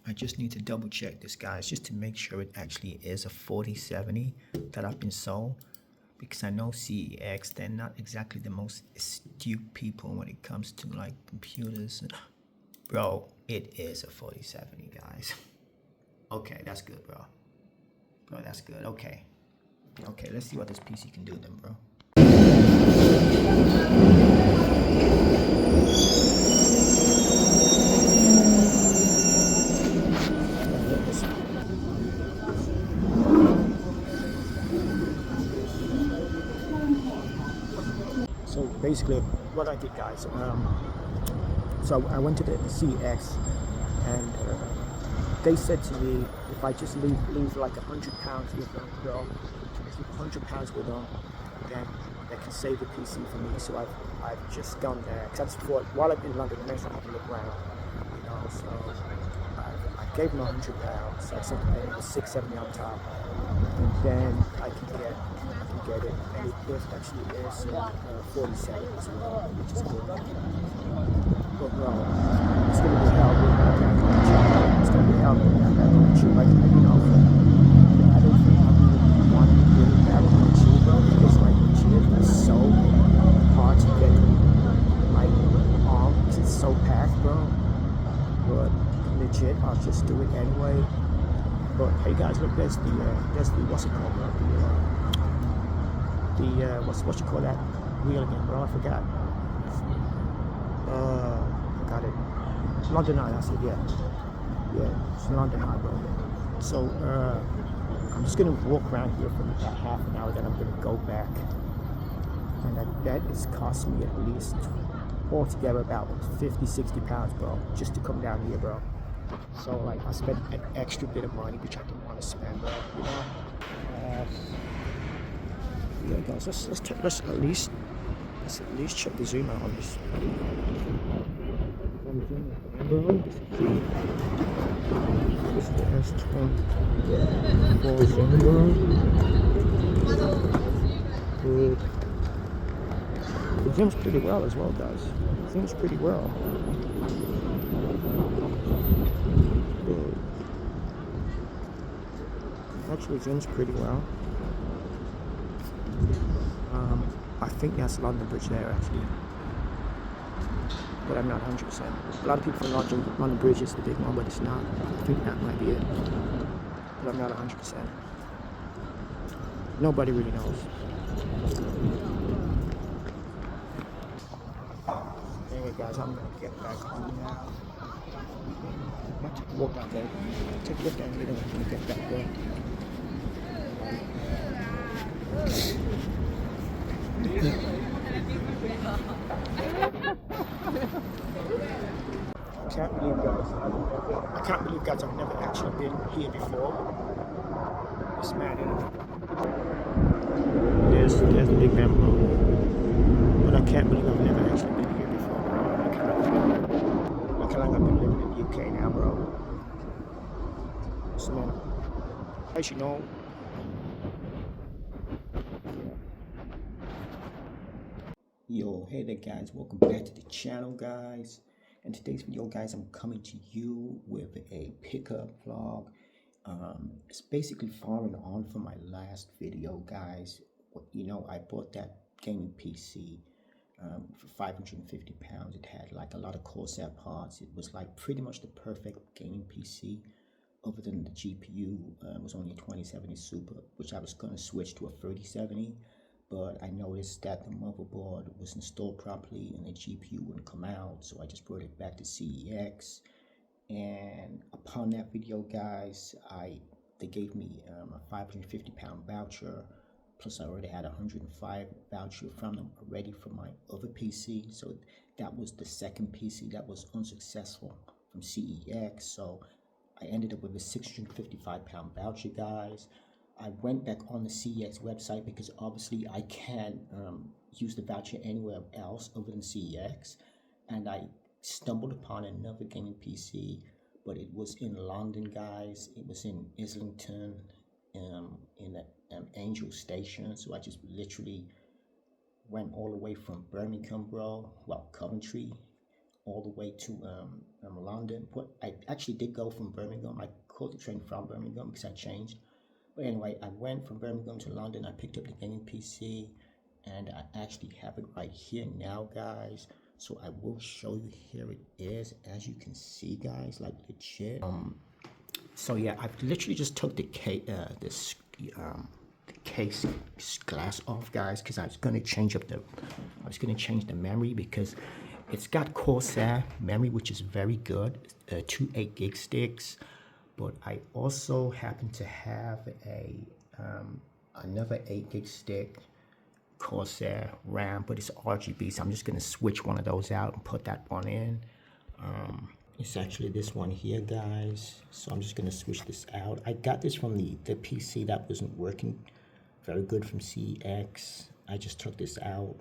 I just need to double check this, guys, just to make sure it actually is a 4070 that I've been sold, because I know CEX, they're not exactly the most astute people when it comes to like computers. Bro, it is a 4070, guys. Okay, that's good, bro. Bro, that's good. Okay. Okay, let's see what this PC can do then, bro. So basically, what I did, guys, so I went to the CEX, and they said to me, if I just leave like £100 with them, bro, £100 with them, then they can save the PC for me. So I've just done that, because I just thought, while I'm in London, I mentioned I have to look around, you know. So I gave them £100, so I sent the payment with $670 on top, and then I can get it, and it actually is 47 as well, which is good. But bro, it's gonna be hell with that back on the chip. It's gonna be hell with that back on the chip. Like, you know, I don't think I really want to really back on the chip, bro, because like the chip is so hard to get like on, because it's so packed, bro. But legit, I'll just do it anyway. But hey guys, look, there's the what's it called, bro? What you call that wheel again, bro? I forgot. Got it. London Eye, that's it. Yeah, it's London Eye, bro. So I'm just gonna walk around here for about half an hour, then I'm gonna go back, and that bet is cost me at least altogether about 50-60 pounds, bro, just to come down here, bro. So like I spent an extra bit of money which I didn't want to spend, bro. You know. Yeah, guys, let's at least check the zoom out on this. This is the S24 zoom, bro. Good. It zooms pretty well as well, guys. It zooms pretty well. Good. Actually zooms pretty well. I think that's London Bridge there, actually, but I'm not 100%. A lot of people think London Bridge is the big one, but it's not. I think that might be it, but I'm not 100%. Nobody really knows. Anyway, guys, I'm gonna get back home now. I'm about to walk down there. Take a look down here, then I'm gonna get back there. I can't believe, guys, I've never actually been here before. It's mad, isn't it? There's the big man, bro. But I can't believe I've never actually been here before. Look how long I've been living in the UK now, bro. So, man, as you know, yo, hey there, guys, welcome back to the channel, guys. In today's video, guys, I'm coming to you with a pickup vlog. It's basically following on from my last video, guys. You know, I bought that gaming PC for £550. It had like a lot of Corsair parts. It was like pretty much the perfect gaming PC, other than the GPU was only a 2070 Super, which I was going to switch to a 3070. But I noticed that the motherboard was installed properly and the GPU wouldn't come out, so I just brought it back to CEX. And upon that video, guys, they gave me a £550 voucher, plus I already had a $105 voucher from them already for my other PC. So that was the second PC that was unsuccessful from CEX. So I ended up with a £655 voucher, guys. I went back on the CEX website because obviously I can't use the voucher anywhere else other than CEX, and I stumbled upon another gaming PC, but it was in London, guys. It was in Islington, in the Angel Station. So I just literally went all the way from Birmingham, bro, well, Coventry, all the way to London. But I actually did go from Birmingham. I caught the train from Birmingham because I changed. But anyway, I went from Birmingham to London. I picked up the gaming PC, and I actually have it right here now, guys. So I will show you. Here it is, as you can see, guys, like legit. So yeah, I've literally just took the case glass off, guys, because I was gonna change the memory because it's got Corsair memory, which is very good, 2 8 gig sticks. But I also happen to have another 8 gig stick, Corsair RAM, but it's RGB, so I'm just gonna switch one of those out and put that one in. It's actually this one here, guys. So I'm just gonna switch this out. I got this from the PC that wasn't working very good from CEX. I just took this out.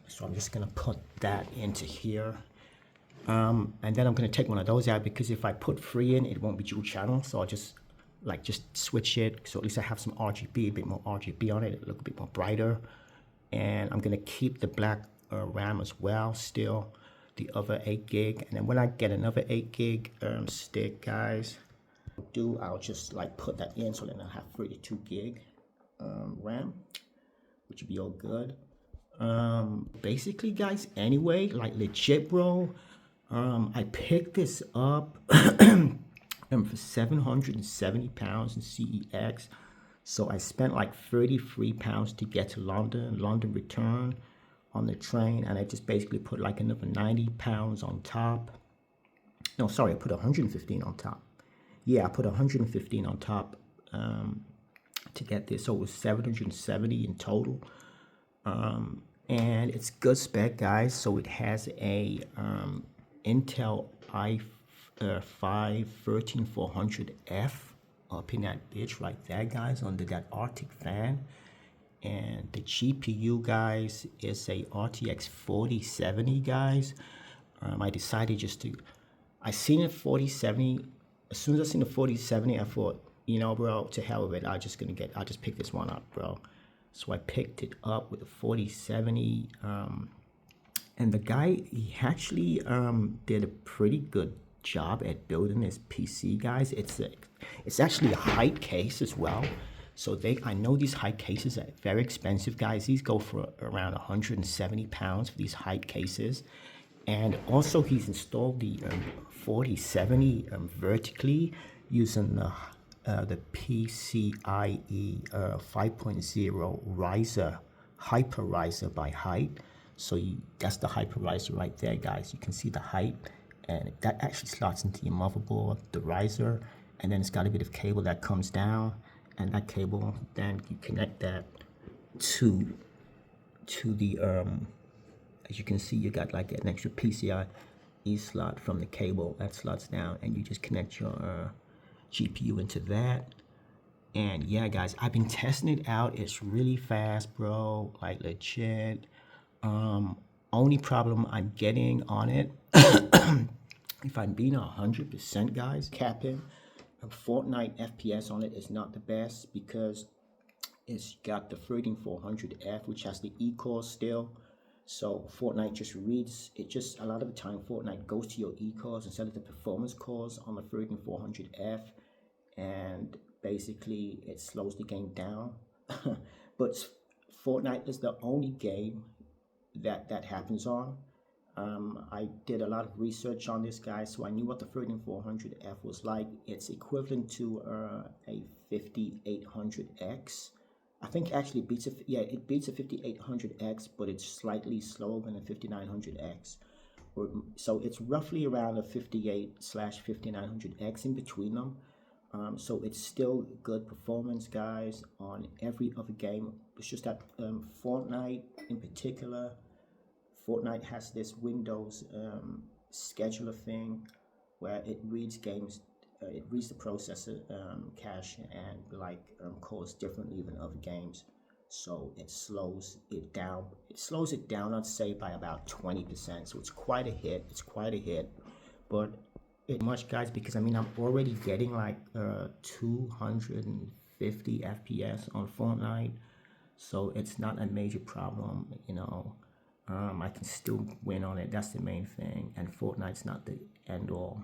So I'm just gonna put that into here. And then I'm gonna take one of those out because if I put 3 in, it won't be dual channel. So I'll just switch it. So at least I have some RGB, a bit more RGB on it. It look a bit more brighter. And I'm gonna keep the black RAM as well, still the other 8 gig. And then when I get another 8 gig stick, guys, I'll just like put that in, so then I'll have 32 gig RAM, which would be all good. Basically, guys, anyway, like legit, bro, I picked this up for 770 pounds in CEX. So I spent like 33 pounds to get to London return on the train, and I just basically put like another 90 pounds on top. No, sorry, I put 115 on top. Yeah, I put 115 on top to get this, so it was 770 in total. And it's good spec, guys. So it has a Intel i5 13400F up in that bitch right there, guys, under that Arctic fan. And the GPU, guys, is a RTX 4070, guys. I decided just to, I seen a 4070. As soon as I seen the 4070, I thought, you know, bro, to hell with it. I'll just pick this one up, bro. So I picked it up with a 4070. And the guy, he actually did a pretty good job at building this PC, guys. It's actually a height case as well. So I know these height cases are very expensive, guys. These go for around 170 pounds for these height cases. And also he's installed the 4070 vertically using the PCIe 5.0 riser, hyper-riser by height. So that's the hyper-riser right there, guys. You can see the height, and that actually slots into your motherboard, the riser, and then it's got a bit of cable that comes down, and that cable, then you connect that to the, as you can see, you got like an extra PCIe slot from the cable that slots down, and you just connect your GPU into that. And yeah, guys, I've been testing it out. It's really fast, bro, like legit. Only problem I'm getting on it, if I'm being 100%, guys, capping, Fortnite FPS on it is not the best because it's got the 13400F, which has the E-core still. So Fortnite just reads, a lot of the time Fortnite goes to your E-cores instead of the performance cores on the 13400F, and basically it slows the game down. But Fortnite is the only game that happens on. I did a lot of research on this, guy, so I knew what the 13400F was like. It's equivalent to a 5800X. I think actually it beats a 5800X, but it's slightly slower than a 5900X. So it's roughly around a 58/5900X in between them. So it's still good performance, guys, on every other game. It's just that Fortnite in particular, Fortnite has this Windows scheduler thing where it reads games, it reads the processor cache and cores differently than other games. So it slows it down. It slows it down, I'd say, by about 20%. So it's quite a hit. But it much, guys, because I mean I'm already getting like 250 FPS on Fortnite. So it's not a major problem, you know. I can still win on it. That's the main thing. And Fortnite's not the end all,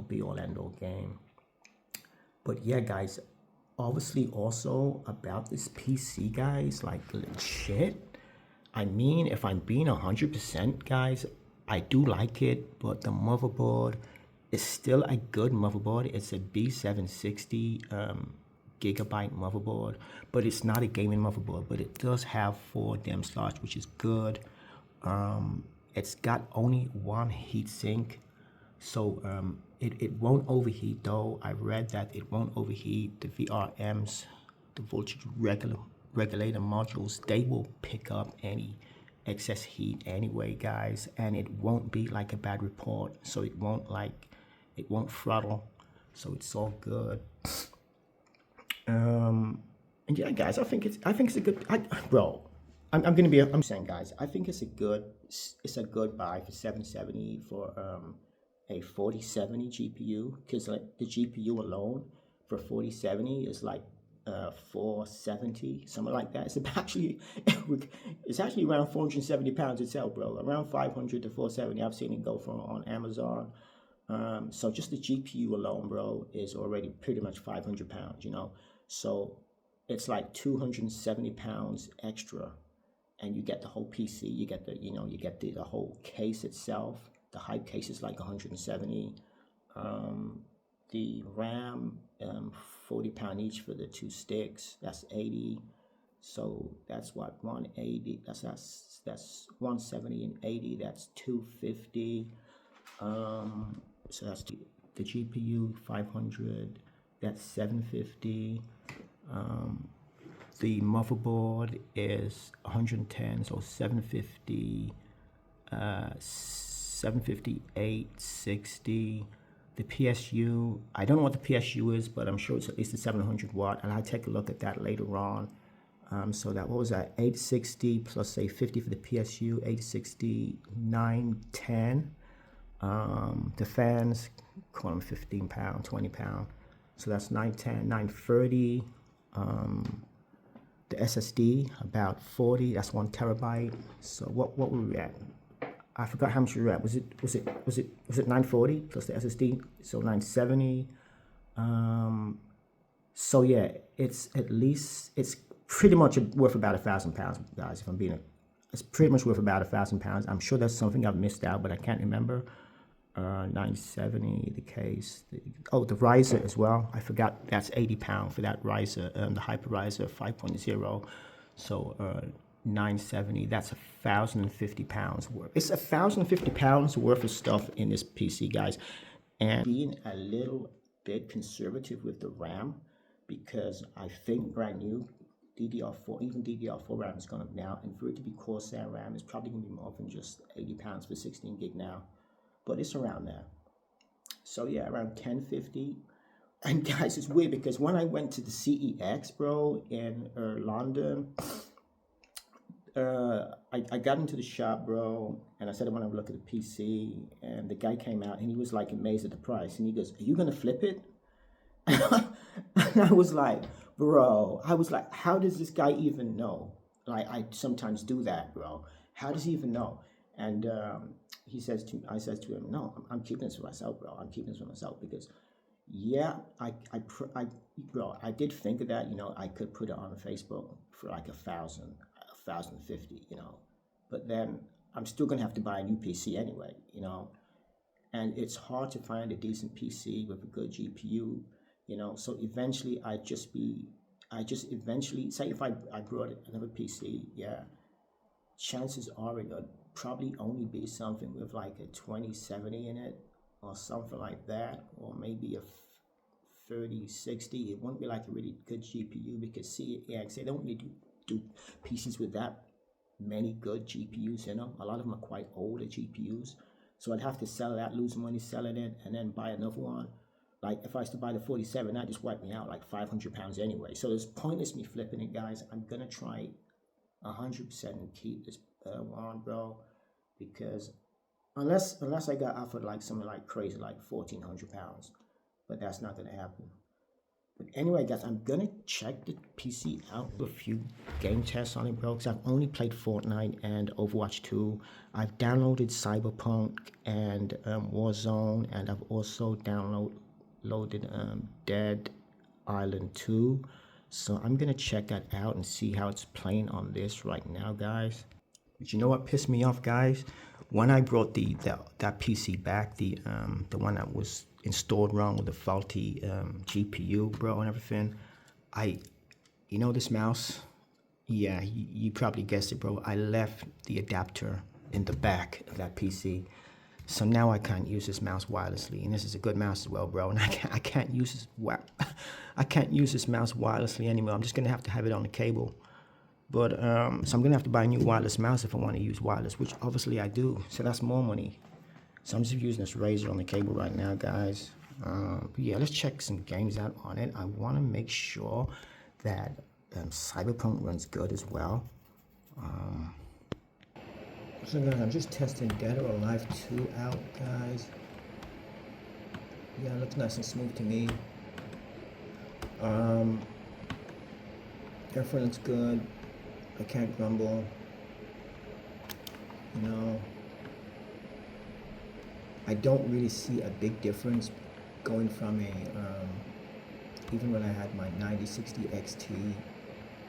be all end all game. But yeah, guys, obviously also about this PC, guys, like legit. I mean, if I'm being 100%, guys, I do like it, but the motherboard is still a good motherboard. It's a B760 gigabyte motherboard, but it's not a gaming motherboard, but it does have 4 DIMM slots, which is good. It's got only one heatsink, so it won't overheat though. I read that it won't overheat. The VRMs, the voltage regulator modules, they will pick up any excess heat anyway, guys, and it won't be like a bad report, so it won't throttle, so it's all good. And yeah, guys, I think it's a good, bro. I'm saying, guys, I think it's a good buy for 770 for a 4070 GPU, because like the GPU alone for 4070 is like 470, something like that. It's actually around 470 pounds itself, bro. Around 500 to 470. I've seen it go for on Amazon. So just the GPU alone, bro, is already pretty much 500 pounds, So it's like 270 pounds extra, and you get the whole PC. You get the whole case itself. The hype case is like 170. The RAM, 40 pound each for the 2 sticks. That's 80. So that's what, 180. That's 170 and 80. That's 250. So that's the GPU 500. That's 750. The motherboard is 110, so 750, 758, 60. The PSU, I don't know what the PSU is, but I'm sure it's at least a 700 watt, and I'll take a look at that later on. So what was that? 860 plus say 50 for the PSU, 860, 910. The fans, call them 15 pound, 20 pound. So that's 910, 930. The SSD, about 40, that's 1 terabyte. So what were we at? I forgot how much we were at. Was it 940 plus the SSD? So 970. So yeah, it's pretty much worth about £1,000, guys. It's pretty much worth about £1,000. I'm sure that's something I've missed out, but I can't remember. 970, the case. The riser as well. I forgot that's £80 for that riser, the hypervisor 5.0. So 970, that's £1,050 worth. It's £1,050 worth of stuff in this PC, guys. And being a little bit conservative with the RAM, because I think brand new DDR4, even DDR4 RAM is gone up now, and for it to be Corsair RAM, it's probably gonna be more than just £80 for 16 gig now. But it's around there. So yeah, around 1050. And guys, it's weird because when I went to the CEX, bro, in London, I got into the shop, bro, and I said I want to look at the PC, and the guy came out and he was like amazed at the price, and he goes, "Are you gonna flip it?" And I was like, bro, how does this guy even know? Like, I sometimes do that, bro. How does he even know? And I says to him, no, I'm keeping this for myself, bro. I'm keeping this for myself because, yeah, bro, I did think of that. I could put it on Facebook for like 1,050, but then I'm still gonna have to buy a new PC anyway, and it's hard to find a decent PC with a good GPU, So eventually, say if I brought another PC, yeah, chances are it'll probably only be something with like a 2070 in it or something like that, or maybe a 3060. It won't be like a really good GPU because CEX, they don't really do PCs with that many good GPUs in them. A lot of them are quite older GPUs. So I'd have to sell that, lose money selling it, and then buy another one. Like if I was to buy the 47, that just wiped me out like £500 anyway. So it's pointless me flipping it, guys. I'm gonna try 100% and keep this one, bro, because unless I got offered like something like crazy, like £1,400, but that's not gonna happen. But anyway, guys, I'm gonna check the PC out with a few game tests on it, bro. Because I've only played Fortnite and Overwatch 2. I've downloaded Cyberpunk and Warzone, and I've also downloaded Dead Island 2. So I'm gonna check that out and see how it's playing on this right now, guys. But you know what pissed me off, guys? When I brought that PC back, the one that was installed wrong with the faulty GPU, bro, and everything, you know this mouse? Yeah, you probably guessed it, bro. I left the adapter in the back of that PC. So now I can't use this mouse wirelessly, and this is a good mouse as well, bro. And I can't use this I can't use this mouse wirelessly anymore. I'm just gonna have to have it on the cable. But so I'm gonna have to buy a new wireless mouse if I want to use wireless, which obviously I do. So that's more money. So I'm just using this Razer on the cable right now, guys. But yeah, let's check some games out on it. I want to make sure that Cyberpunk runs good as well. So guys, I'm just testing Dead or Alive 2 out, guys. Yeah, it looks nice and smooth to me. Everything looks good. I can't grumble. You know, I don't really see a big difference going from a even when I had my 9060 XT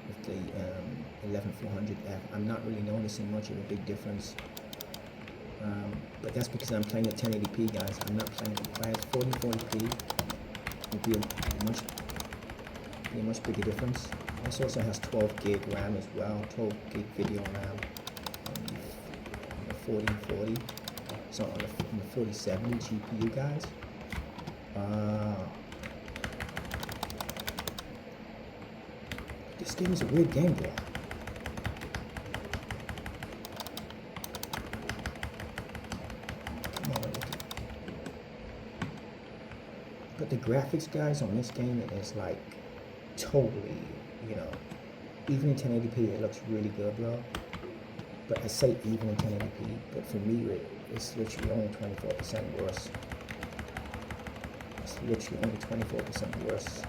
with the 11400F, I'm not really noticing much of a big difference. But that's because I'm playing at 1080p, guys. I'm not playing if I had 4040p, it would be a much bigger difference. This also has 12 gig RAM as well, 12 gig video RAM on the 4040. So on the 4070 GPU, guys. This game is a weird game, bro. Come on, look at it. But the graphics, guys, on this game is like totally, you know, even in 1080p, it looks really good, bro. But I say even in 1080p, but for me, it's literally only 24% worse. It's literally only 24% worse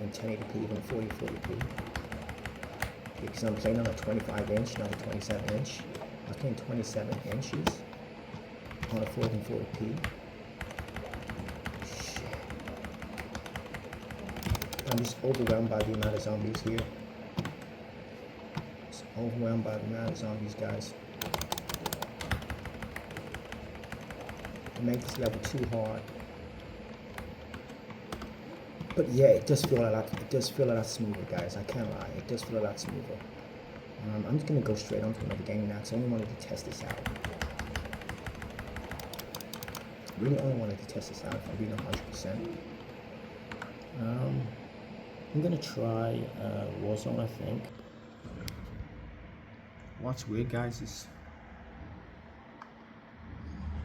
in 1080p than 4040p. Because I'm playing on a 25-inch, not a 27-inch. I was playing 27 inches on a 1440p. Shit. I'm just overwhelmed by the amount of zombies here. Just overwhelmed by the amount of zombies, guys. I made this level too hard. But yeah, it does feel a lot smoother, guys. I can't lie, it does feel a lot smoother. I'm just gonna go straight on to another game now, because I only wanted to test this out. Really only wanted to test this out if I'm being 100%. I'm gonna try Warzone, I think. What's weird, guys, is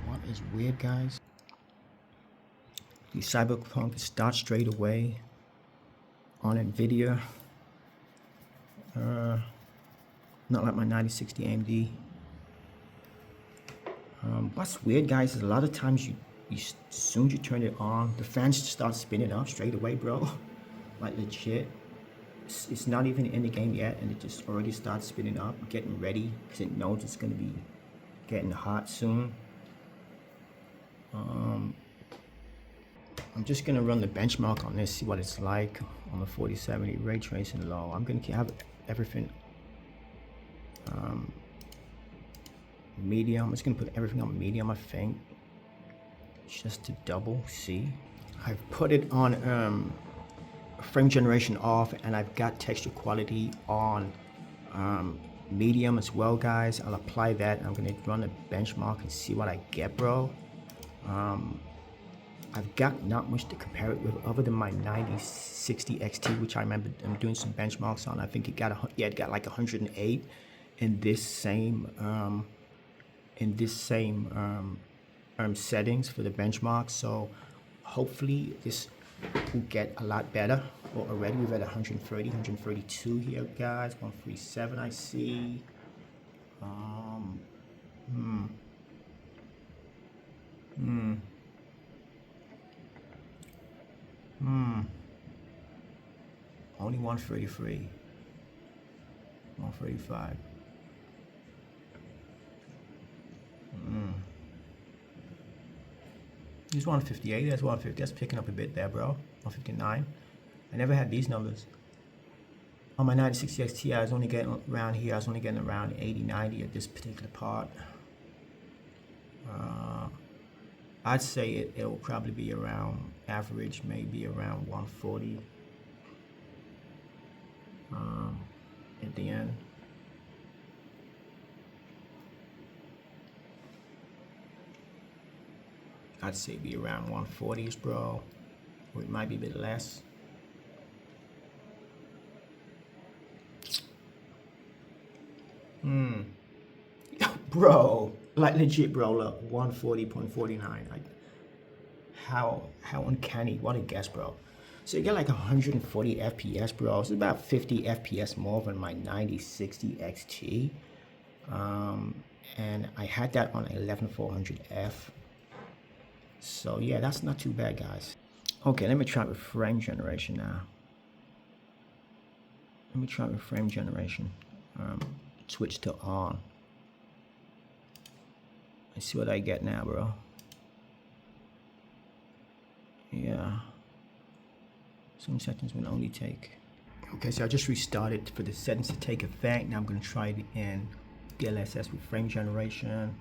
what is weird, guys? The Cyberpunk starts straight away on NVIDIA. Not like my 9060 AMD. What's weird, guys, is a lot of times as soon as you turn it on, the fans start spinning up straight away, bro. Like legit. It's not even in the game yet, and it just already starts spinning up, getting ready, because it knows it's gonna be getting hot soon. I'm just gonna run the benchmark on this, see what it's like on the 4070 ray tracing low. I'm gonna have everything medium. I'm just gonna put everything on medium, I think, just to double see. I've put it on frame generation off, and I've got texture quality on medium as well, guys. I'll apply that. I'm gonna run a benchmark and see what I get, bro. I've got not much to compare it with other than my 9060 XT, which I remember I'm doing some benchmarks on. I think it got like 108 in this same settings for the benchmark. So hopefully this will get a lot better. Well, already we've at 130, 132 here, guys. 137 I see. only 133, 135. He's 158, that's 150, that's picking up a bit there, bro. 159. I never had these numbers. On my 9060 XT, I was only getting around here, I was only getting around 80, 90 at this particular part. I'd say it will probably be around average, maybe around 140 at the end. I'd say be around 140s, bro, or it might be a bit less. Bro, like legit, bro, look, 140.49. Like, how uncanny, what a guess, bro. So you get like 140 FPS, bro. It's about 50 FPS more than my 9060 XT. And I had that on 11400F. So yeah, that's not too bad, guys. Okay, let me try with frame generation now. Let me try with frame generation. Switch to on. Let's see what I get now, bro. Yeah. Some settings will only take. Okay, so I just restarted for the settings to take effect. Now I'm going to try it in DLSS with frame generation.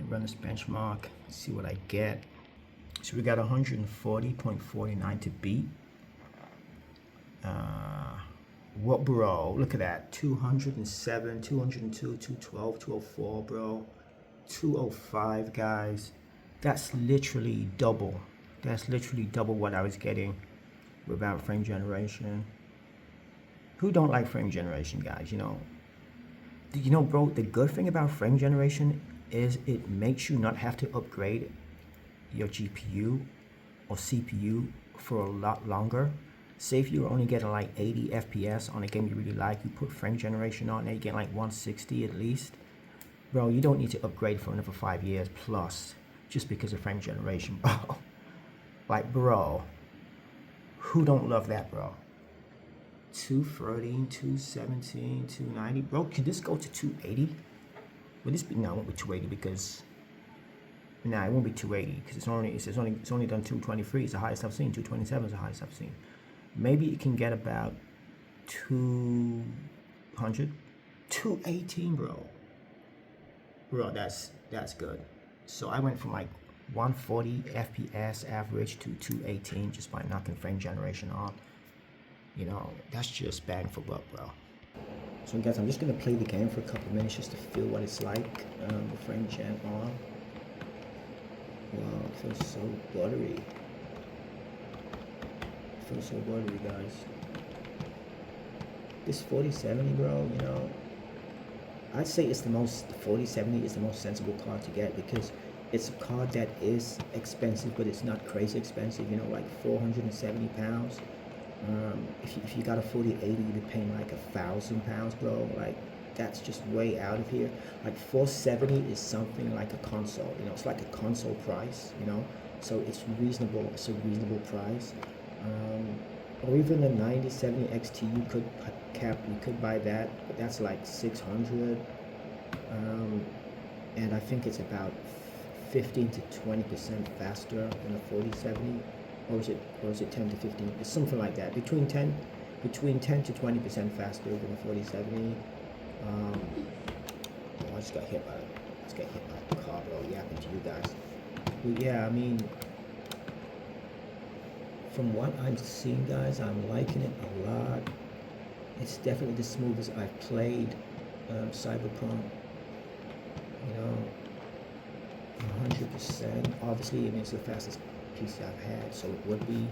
Run this benchmark, see what I get. So we got 140.49 to beat. What, bro? Look at that. 207, 202, 212, 204, bro. 205, guys. That's literally double. That's literally double what I was getting without frame generation. Who don't like frame generation, guys? You know, bro, the good thing about frame generation is it makes you not have to upgrade your GPU or CPU for a lot longer. Say if you're only getting like 80 FPS on a game you really like, you put frame generation on, and you get like 160 at least. Bro, you don't need to upgrade for another 5 years plus just because of frame generation, bro. Like, bro, who don't love that, bro? 213, 217, 290. Bro, can this go to 280? Will this be? No, it won't be 280 because it won't be 280 because it's only done 223. It's the highest I've seen. 227 is the highest I've seen. Maybe it can get about 200, 218, bro. Bro, that's good. So I went from like 140 FPS average to 218 just by knocking frame generation on. You know, that's just bang for buck, bro. So guys, I'm just gonna play the game for a couple minutes just to feel what it's like. The frame gen on. Wow, it feels so buttery. It feels so buttery, guys. This 4070, bro, you know, I'd say it's the 4070 is the most sensible card to get because it's a card that is expensive, but it's not crazy expensive, you know, like 470 pounds. If you got a 4080, you'd be paying like £1,000, bro. Like, that's just way out of here. Like 470 is something like a console, you know, it's like a console price, you know, so it's reasonable. It's a reasonable price. Or even a 9070 XT, you could buy that, but that's like 600. And I think it's about 15 to 20% faster than a 4070. Or is it 10 to 15? It's something like that. Between 10 to 20% faster than a 4070. I just got hit by the car, bro. Yapping to you guys. But yeah, I mean, from what I'm seeing, guys, I'm liking it a lot. It's definitely the smoothest I've played Cyberpunk. You know, 100%. Obviously, I mean, it's the fastest PC I've had, so it would be.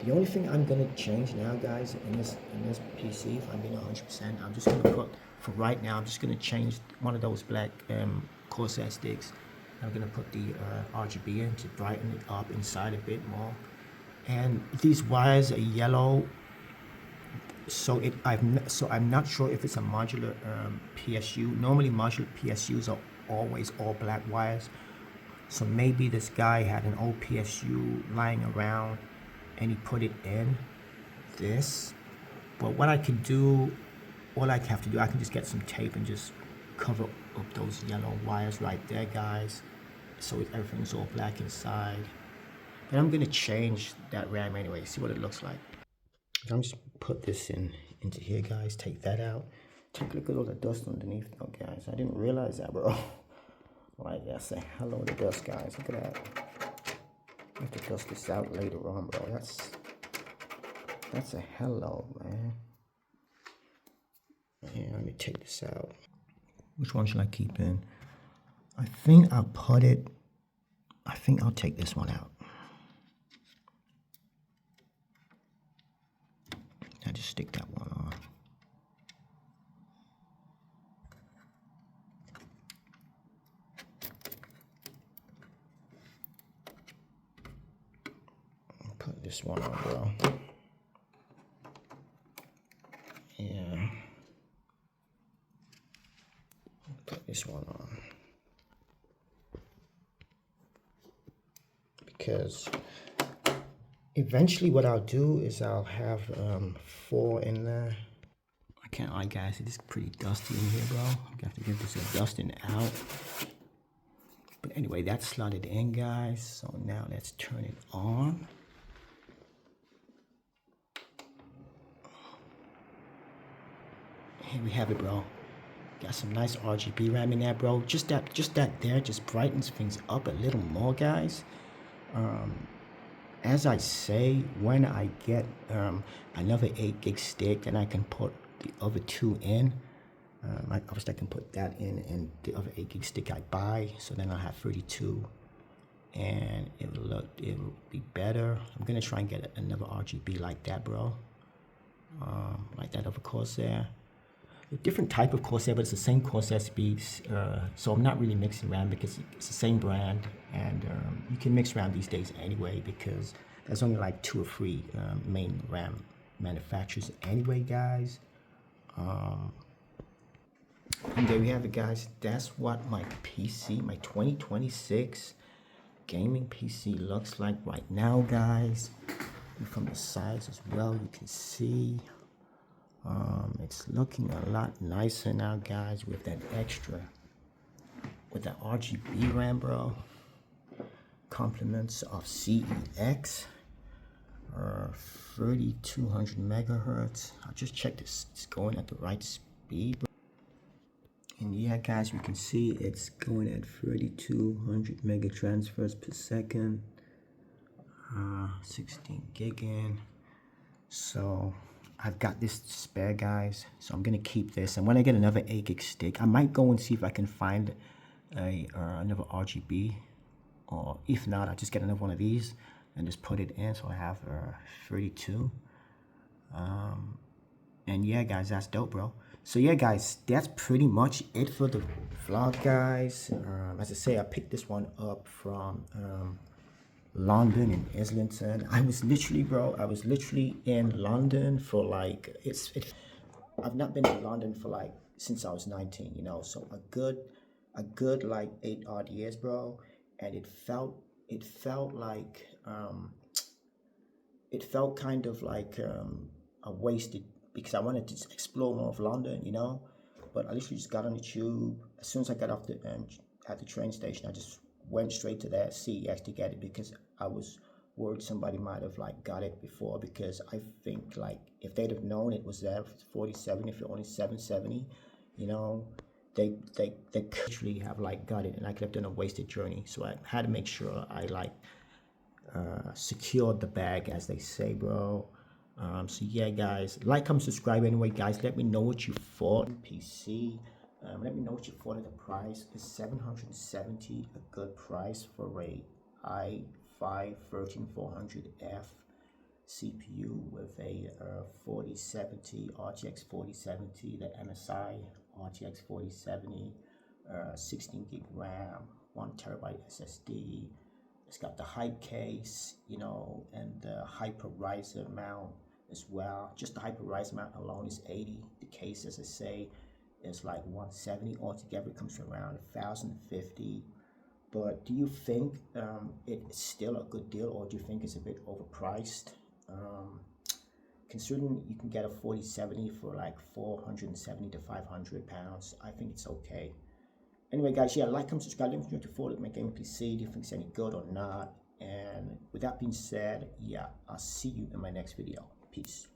The only thing I'm gonna change now, guys, in this PC, if I'm being 100%, I'm just gonna put, for right now, I'm just gonna change one of those black Corsair sticks. I'm gonna put the RGB in to brighten it up inside a bit more. And these wires are yellow, so I'm not sure if it's a modular PSU. Normally, modular PSUs are always all black wires. So maybe this guy had an old PSU lying around and he put it in this. But what I could do, all I have to do, I can just get some tape and just cover up those yellow wires right there, guys, so everything's all black inside. And I'm gonna change that RAM anyway, see what it looks like. I'm just put this into here, guys. Take that out. Take a look at all the dust underneath, though, guys. I didn't realize that, bro. Like, yeah, say hello to dust, guys. Look at that. I have to dust this out later on, bro. That's a hello, man. Here, let me take this out. Which one should I keep in? I think I'll put it. I think I'll take this one out. I just stick that one on. Put this one on, bro. Yeah. Put this one on. Because eventually what I'll do is I'll have 4 in there. I can't lie, guys. It is pretty dusty in here, bro. I'm gonna have to give this a dusting out. But anyway, that's slotted in, guys. So now let's turn it on. Here we have it, bro. Got some nice RGB RAM in there, bro. Just that there just brightens things up a little more, guys. As I say, when I get another 8 gig stick and I can put the other 2 in, obviously I can put that in and the other 8 gig stick I buy, so then I'll have 32 and it will be better. I'm gonna try and get another RGB like that, bro. Like that other Corsair. A different type of Corsair, but it's the same Corsair speeds. So I'm not really mixing RAM because it's the same brand, and you can mix RAM these days anyway because there's only like 2 or 3 main RAM manufacturers anyway, guys. And there we have it, guys. That's what my PC, my 2026 gaming PC looks like right now, guys. And from the sides as well, you can see. It's looking a lot nicer now, guys, with that RGB RAM, bro. Compliments of CEX, 3200 megahertz. I'll just check this. It's going at the right speed, bro. And yeah, guys, you can see it's going at 3200 mega transfers per second. 16 gig in. So I've got this spare, guys, so I'm gonna keep this, and when I get another 8 gig stick, I might go and see if I can find another RGB, or if not, I'll just get another one of these and just put it in, so I have 32. And yeah, guys, that's dope, bro. So yeah, guys, that's pretty much it for the vlog, guys. As I say, I picked this one up from London in Islington. I was literally in London for like I've not been to London for like since I was 19, you know, so a good like 8 odd years, bro. And it felt like it felt kind of like a wasted, because I wanted to explore more of London, you know. But I literally just got on the tube. As soon as I got off at the train station, I just went straight to that CEX to get it, because I was worried somebody might have like got it before, because I think like if they'd have known it was there for 47, if you're only 770, you know, they could actually have like got it, and I could have done a wasted journey. So I had to make sure I like secured the bag, as they say, bro. So yeah, guys, like, comment, subscribe anyway, guys. Let me know what you thought. PC. Let me know what you thought of the price. Is $770 a good price for a i5 13400F CPU with a 4070 RTX 4070, the MSI RTX 4070, 16 gig RAM, 1 terabyte SSD. It's got the hype case, you know, and the hypervisor mount as well. Just the hypervisor mount alone is 80. The case, as I say, is like 170. Altogether, it comes to around 1,050. But do you think it's still a good deal, or do you think it's a bit overpriced? Considering you can get a 4070 for like 470 to 500 pounds, I think it's okay. Anyway, guys, yeah, like, comment, subscribe, let me know to follow my gaming PC. Do you think it's any good or not? And with that being said, yeah, I'll see you in my next video. Peace.